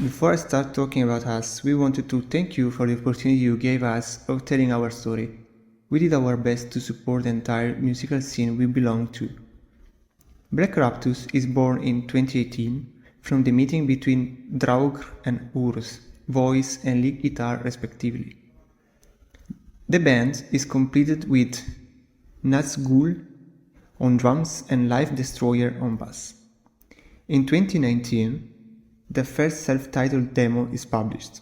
Before I start talking about us, we wanted to thank you for the opportunity you gave us of telling our story. We did our best to support the entire musical scene we belong to. Black Raptus is born in 2018 from the meeting between Draugr and Urs, voice and lead guitar respectively. The band is completed with Nazgul on drums and Life Destroyer on bass. In 2019, the first self-titled demo is published.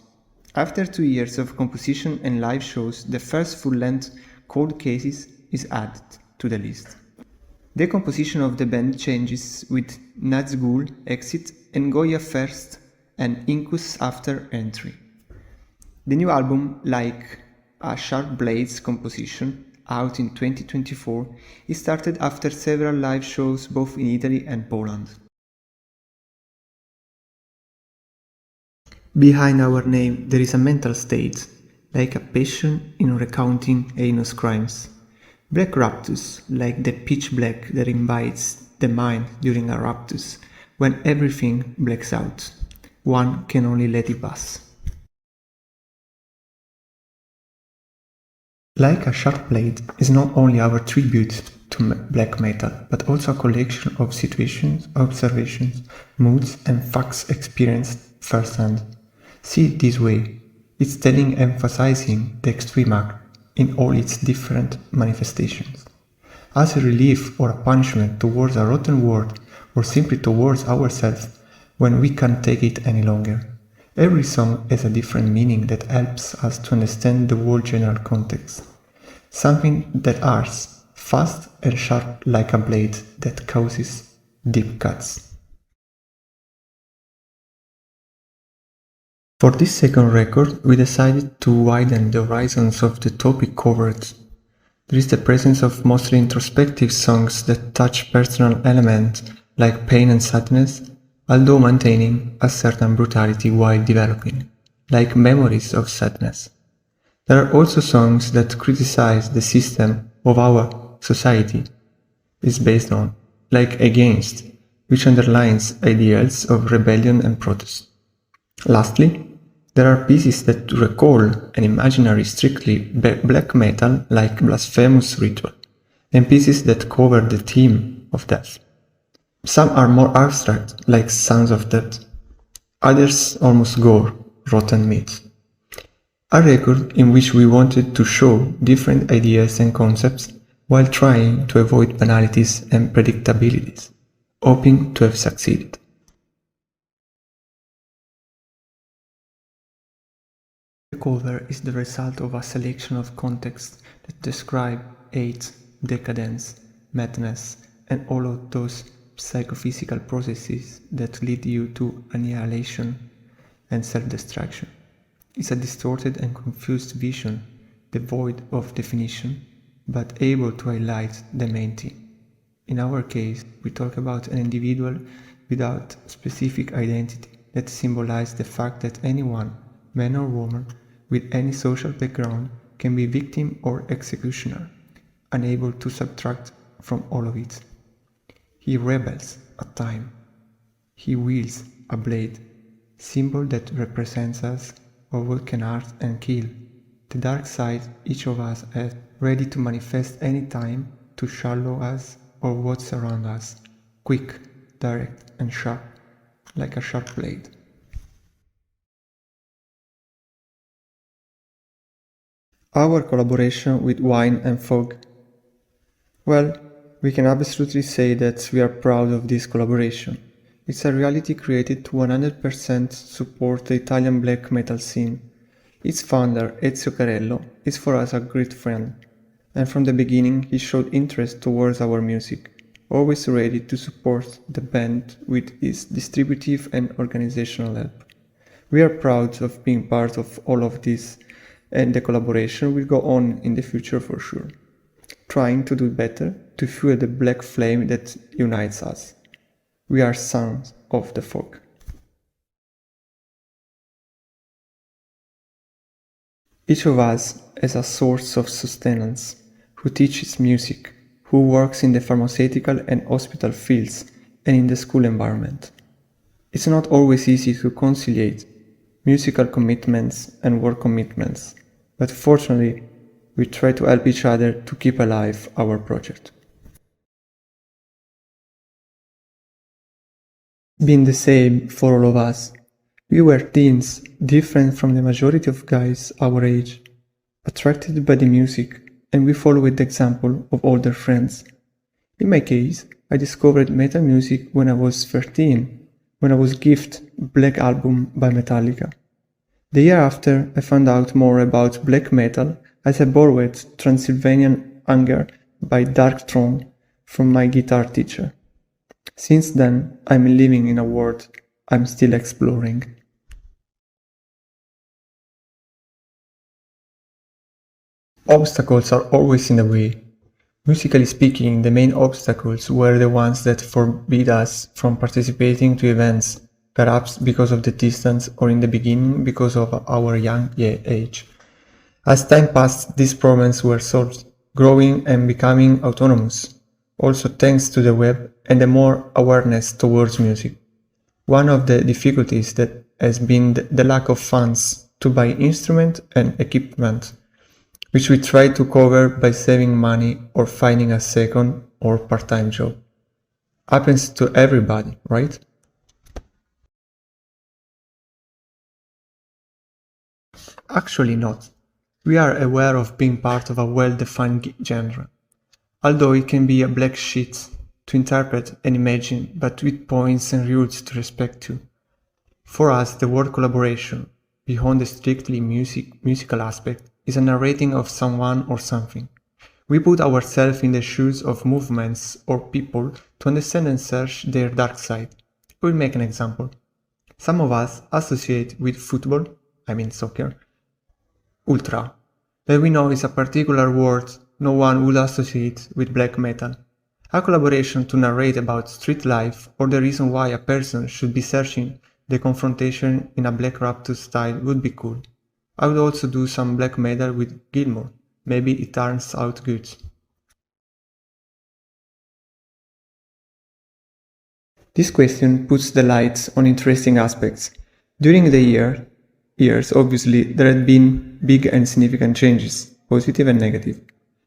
After 2 years of composition and live shows, the first full-length Cold Cases is added to the list. The composition of the band changes with Nazgul exit and Goya first and Incus after entry. The new album, like a Sharp Blades composition, out in 2024, is started after several live shows both in Italy and Poland. Behind our name there is a mental state, like a passion in recounting heinous crimes. Black Raptus, like the pitch black that invites the mind during a raptus, when everything blacks out. One can only let it pass. Like a Sharp Blade is not only our tribute to black metal, but also a collection of situations, observations, moods and facts experienced firsthand. See it this way, it's telling emphasizing the extreme act in all its different manifestations. As a relief or a punishment towards a rotten world or simply towards ourselves when we can't take it any longer. Every song has a different meaning that helps us to understand the whole general context. Something that arcs, fast and sharp like a blade that causes deep cuts. For this second record, we decided to widen the horizons of the topic covered. There is the presence of mostly introspective songs that touch personal elements like pain and sadness, although maintaining a certain brutality while developing, like Memories of Sadness. There are also songs that criticize the system of our society is based on, like Against, which underlines ideals of rebellion and protest. Lastly, there are pieces that recall an imaginary strictly black metal like Blasphemous Ritual, and pieces that cover the theme of death. Some are more abstract, like Sounds of Death. Others almost gore, Rotten Meat. A record in which we wanted to show different ideas and concepts while trying to avoid banalities and predictabilities, hoping to have succeeded. The cover is the result of a selection of contexts that describe hate, decadence, madness, and all of those psychophysical processes that lead you to annihilation and self-destruction. It's a distorted and confused vision, devoid of definition, but able to highlight the main theme. In our case, we talk about an individual without specific identity that symbolizes the fact that anyone, man or woman, with any social background can be victim or executioner, unable to subtract from all of it. He rebels at time. He wields a blade, symbol that represents us of what can hurt and kill, the dark side each of us has, ready to manifest any time to shallow us or what's around us, quick, direct and sharp, like a sharp blade. Our collaboration with Wine and Fog. Well, we can absolutely say that we are proud of this collaboration. It's a reality created to 100% support the Italian black metal scene. Its founder, Ezio Carello, is for us a great friend, and from the beginning he showed interest towards our music, always ready to support the band with his distributive and organizational help. We are proud of being part of all of this, and the collaboration will go on in the future for sure, trying to do better to fuel the black flame that unites us. We are sons of the fog. Each of us has a source of sustenance, who teaches music, who works in the pharmaceutical and hospital fields and in the school environment. It's not always easy to conciliate musical commitments and work commitments, but fortunately, we try to help each other to keep alive our project. Been the same for all of us. We were teens, different from the majority of guys our age, attracted by the music, and we followed the example of older friends. In my case, I discovered metal music when I was 13, when I was gifted Black Album by Metallica. The year after, I found out more about black metal as I borrowed Transylvanian Anger by Dark Throne from my guitar teacher. Since then, I'm living in a world I'm still exploring. Obstacles are always in the way. Musically speaking, the main obstacles were the ones that forbid us from participating to events, perhaps because of the distance or in the beginning because of our young age. As time passed, these problems were solved, growing and becoming autonomous, also thanks to the web and the more awareness towards music. One of the difficulties that has been the lack of funds to buy instrument and equipment, which we try to cover by saving money or finding a second or part-time job. Happens to everybody, right? Actually not. We are aware of being part of a well-defined genre, although it can be a black sheet to interpret and imagine, but with points and rules to respect too. For us, the word collaboration, beyond the strictly musical aspect, is a narrating of someone or something. We put ourselves in the shoes of movements or people to understand and search their dark side. We'll make an example. Some of us associate with football, I mean soccer, ultra, that we know is a particular word no one would associate with black metal. A collaboration to narrate about street life or the reason why a person should be searching the confrontation in a Black Raptus style would be cool. I would also do some black metal with Gilmour. Maybe it turns out good. This question puts the light on interesting aspects. During the years, obviously, there had been big and significant changes, positive and negative.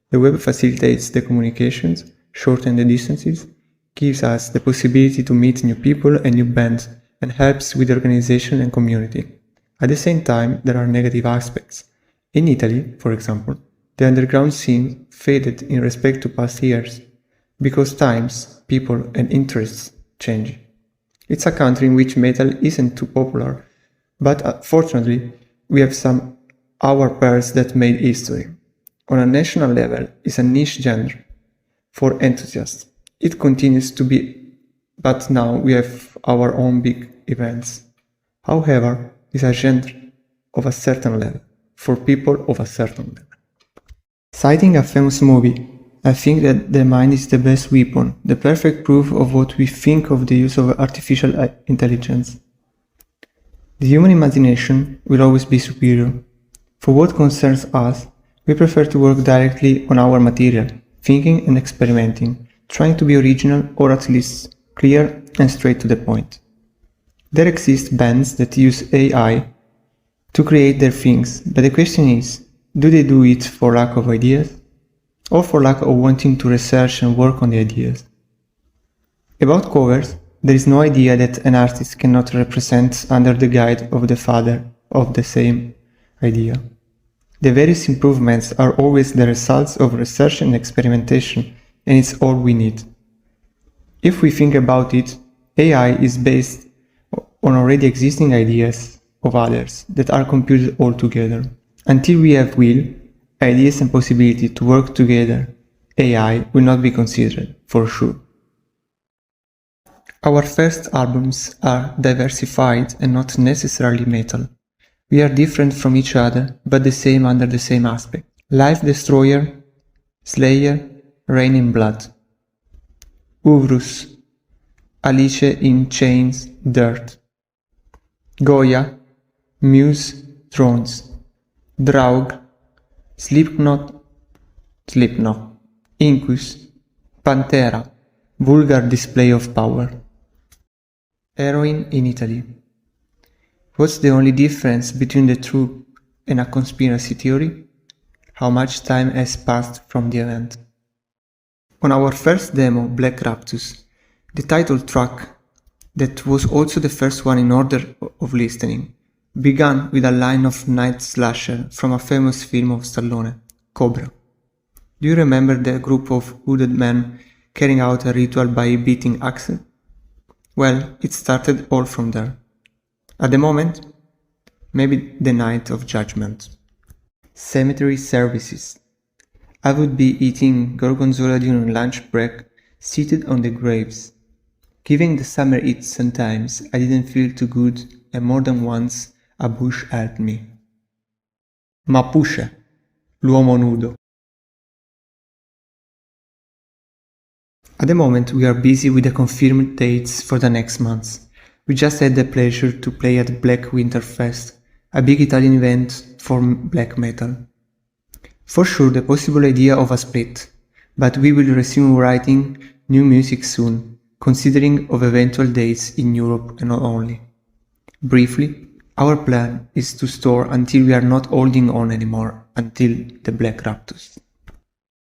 The web facilitates the communications, shortens the distances, gives us the possibility to meet new people and new bands, and helps with organization and community. At the same time, there are negative aspects. In Italy, for example, the underground scene faded in respect to past years, because times, people and interests change. It's a country in which metal isn't too popular, but fortunately, we have some our pairs that made history. On a national level, it's a niche genre for enthusiasts. It continues to be, but now we have our own big events. However, it's a genre of a certain level, for people of a certain level. Citing a famous movie, I think that the mind is the best weapon, the perfect proof of what we think of the use of artificial intelligence. The human imagination will always be superior. For what concerns us, we prefer to work directly on our material, thinking and experimenting, trying to be original or at least clear and straight to the point. There exist bands that use AI to create their things, but the question is, do they do it for lack of ideas? Or for lack of wanting to research and work on the ideas? About covers, there is no idea that an artist cannot represent under the guide of the father of the same idea. The various improvements are always the results of research and experimentation, and it's all we need. If we think about it, AI is based on already existing ideas of others that are computed all together. Until we have will, ideas and possibility to work together, AI will not be considered, for sure. Our first albums are diversified and not necessarily metal. We are different from each other, but the same under the same aspect. Life Destroyer, Slayer, Rain in Blood. Uvrus, Alice in Chains, Dirt. Goya, Muse, Thrones. Draug, Slipknot, Incus, Pantera, Vulgar Display of Power. Heroin in Italy. What's the only difference between the truth and a conspiracy theory? How much time has passed from the event. On our first demo, Black Raptus, the title track, that was also the first one in order of listening, began with a line of night slasher from a famous film of Stallone, Cobra. Do you remember the group of hooded men carrying out a ritual by beating axes? Well, it started all from there. At the moment, maybe the night of judgment. Cemetery services. I would be eating gorgonzola during lunch break, seated on the graves. Given the summer heat sometimes, I didn't feel too good, and more than once a bush helped me. Mapuche, l'uomo nudo. At the moment we are busy with the confirmed dates for the next months. We just had the pleasure to play at Black Winterfest, a big Italian event for black metal. For sure the possible idea of a split, but we will resume writing new music soon, considering of eventual dates in Europe and not only. Briefly, our plan is to store until we are not holding on anymore, until the Black Raptus.